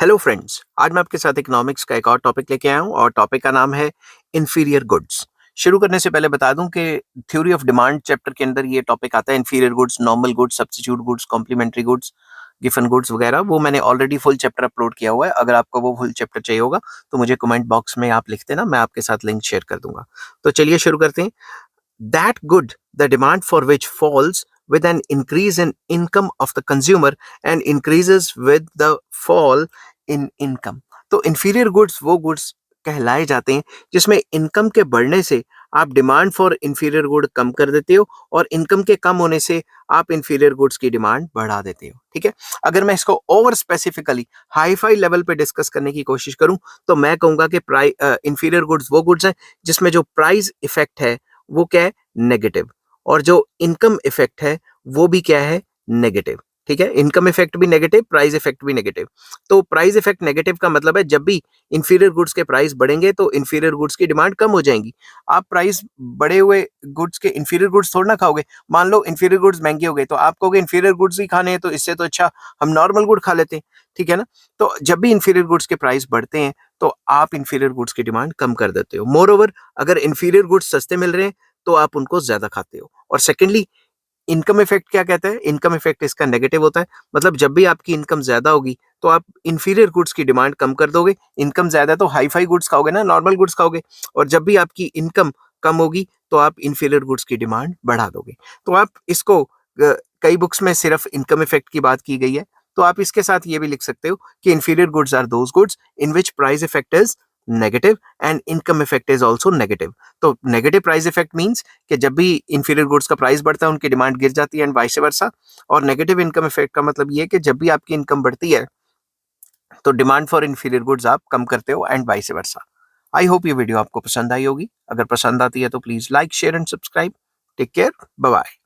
Hello friends, आज मैं आपके साथ इकोनॉमिक्स का एक और टॉपिक लेके आया हूँ और टॉपिक का नाम है इंफीरियर गुड्स। शुरू करने से पहले बता दूं कि थ्योरी ऑफ डिमांड चैप्टर के अंदर ये टॉपिक आता है inferior goods, normal goods, substitute goods, complementary goods, given goods वगैरह। वो मैंने ऑलरेडी फुल चैप्टर अपलोड किया हुआ है। अगर आपको वो फुल चैप्टर चाहिए होगा तो मुझे कमेंट बॉक्स में आप लिख देना, मैं आपके साथ लिंक शेयर कर दूंगा। तो चलिए शुरू करते हैं। That good, the demand for which falls with an increase in income of the consumer and increases with the fall in income। तो inferior goods वो goods कहलाए जाते हैं जिसमें इनकम के बढ़ने से आप demand for inferior good come कर देते हो और इनकम के कम होने से आप इंफीरियर गुड्स की डिमांड बढ़ा देते हो। ठीक है, अगर मैं इसको over specifically hi fi level पे डिस्कस करने की कोशिश करूं तो मैं कहूंगा कि इंफीरियर गुड्स वो गुड्स हैं जिसमें जो प्राइस इफेक्ट है वो क्या है, नेगेटिव, और जो इनकम इफेक्ट है वो भी क्या है, नेगेटिव। ठीक है, इनकम इफेक्ट भी नेगेटिव, प्राइस इफेक्ट भी नेगेटिव। तो प्राइस इफेक्ट नेगेटिव का मतलब है जब भी इंफीरियर गुड्स के प्राइस बढ़ेंगे तो इंफीरियर गुड्स की डिमांड कम हो जाएंगी। आप प्राइस बढ़े हुए गुड्स के इंफीरियर गुड्स थोड़ा ना खाओगे। मान लो इंफीरियर गुड्स महंगे हो गए तो आप कहोगे इंफीरियर गुड्स ही खाने हैं, तो इससे तो अच्छा हम नॉर्मल गुड खा लेते हैं। ठीक है ना, तो जब भी इंफीरियर गुड्स के प्राइस बढ़ते हैं तो आप इंफीरियर गुड्स की डिमांड कम कर देते हो। मोर ओवर, अगर इंफीरियर गुड्स सस्ते मिल रहे हैं तो आप उनको ज्यादा खाते हो। और सेकेंडली, इनकम इफेक्ट क्या कहता है, इनकम इफेक्ट इसका नेगेटिव होता है। मतलब जब भी आपकी इनकम ज्यादा होगी तो आप इंफीरियर गुड्स की डिमांड कम कर दोगे। इनकम ज्यादा तो हाई फाई गुड्स खाओगे ना, नॉर्मल गुड्स खाओगे। और जब भी आपकी इनकम कम होगी तो आप इंफीरियर गुड्स की डिमांड बढ़ा दोगे। तो आप इसको कई बुक्स में सिर्फ इनकम इफेक्ट की बात की गई है, तो आप इसके साथ ये भी लिख सकते हो कि inferior goods are those goods in which price effect is negative and income effect is also negative. तो नेगेटिव प्राइस इफेक्ट मीन्स कि जब भी इंफीरियर गुड्स का प्राइस बढ़ता है उनकी डिमांड गिर जाती है एंड वाइस वर्सा। और नेगेटिव इनकम इफेक्ट का मतलब ये है कि जब भी आपकी इनकम बढ़ती है तो डिमांड फॉर इंफीरियर गुड्स आप कम करते हो and vice versa. I hope ये वीडियो आपको पसंद आई होगी। अगर पसंद आती है तो please like, share and subscribe. Take care, bye bye.